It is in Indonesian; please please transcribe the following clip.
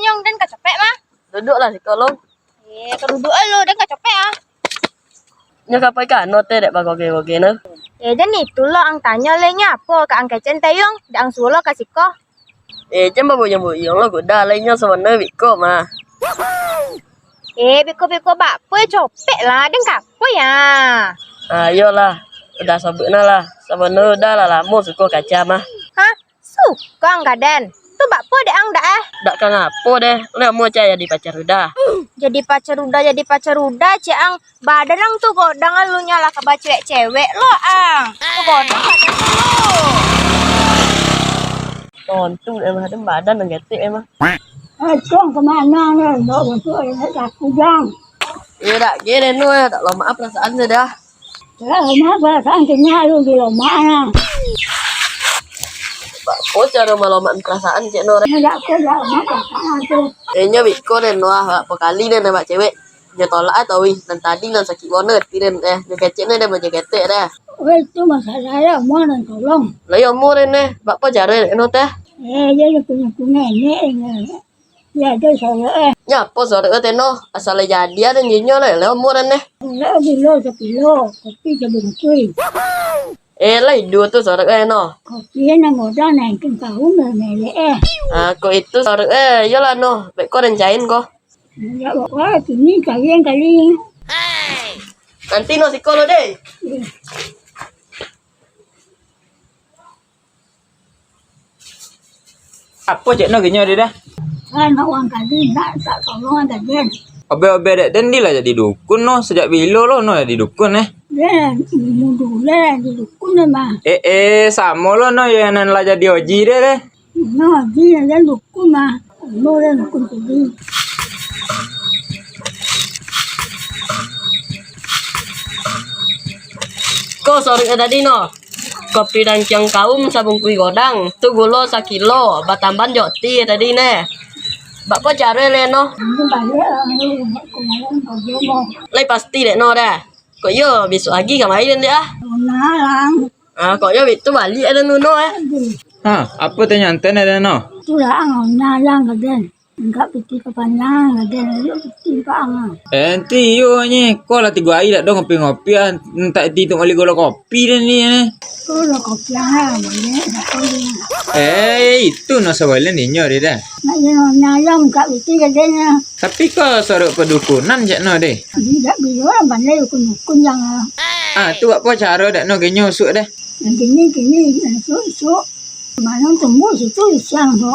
nyong dan gak capek mah. Duduklah si kolong. Keduduk lo dan gak capek ah. Nya kapai ka note dek bagoge-goge na. Dan itu lo ang tanya lenya apa ka ang kecen tayong dan ang sulo kasih ko. Jem buyong lo guda lainnya sebenarnya biko mah. Biko bak apa capek lah dan kapo ya. Ayolah, udah sabukna lah. Sebenarnya udah lah lama suka kaca mah. Hah? Suka enggak Den? Tuh bak apa dek ang dak Dak kang apa deh, lo mau caya di pacar udah. Jadi pacar udah ang badan ang tuh godang lu nyala ke cewek lo ang. Tuh godang badan lu. Tontu emang ada badan ngetik emang. Con kemana nih? Bawa tuh tak kujang. Iya dak gini nu ya, tak lo maaf perasaan sudah. Ya, kenapa? Kan kenyal lu di rumah. Pak, kok cara malomaan perasaan cek no. Enggak kok enggak makan tuh. Kayaknya biko den wah pekali den nembak cewek. Nya tolak atau wih, dan tadi nan sakit banget tiren nya keceknya deh baca ketek dah. Itu masalahnya mau tolong. Lah yo mu den deh, bak po jare no teh. Jadi punya nenek. Ya itu saya Nya po sore teh no, asal jadi ada nyinyo le mu den deh. enggak sekilo, kopi sebungkus. Lah dua tuh sore no. Kopi yang udah naikin kau nenek. Kok itu sore yo lah no, bek ko rencain kok. Ya wah ini kalian. Nanti no psikolog deh. Apa cek no genyo dia dah? Kan uang kali tak tolong kalian. Obe-obe dek dan dia lah jadi dukun no sejak bilo lo no jadi dukun Dan ibu dulu di dukun mah. Sama lo no ya nan lah jadi oji deh. No, dia dan dukun mah. No dan dukun tadi. Kok sore tadi no. Kopi dan ciang kaum sabung kui godang, tu gulo sakilo, batamban joti tadi ne. Bak po jare le no. Ini balik kemarin kau jomo. Lai pasti dek no dah. Kok yo besok lagi kemarin deh ah. Nalang. Kok yo itu balik ada nuno Apa teh nyanten ada no? Itulah nalang kalian. Enggak piti kepanjang kalian. Piti pang. Tiyo nye, kok lah tiga air dong ngopi-ngopi entah itu kali golo kopi dan ni. Kalau kopi yang Itu no sebaliknya ninyo dia dah. nak nalang enggak piti kalian. Tapi kok sorok pedukunan cek no deh. Tidak bila bandai kun yang. Tu apa cara dak no genyo suk dah. Gini, susuk. Mana tunggu situ siang tu.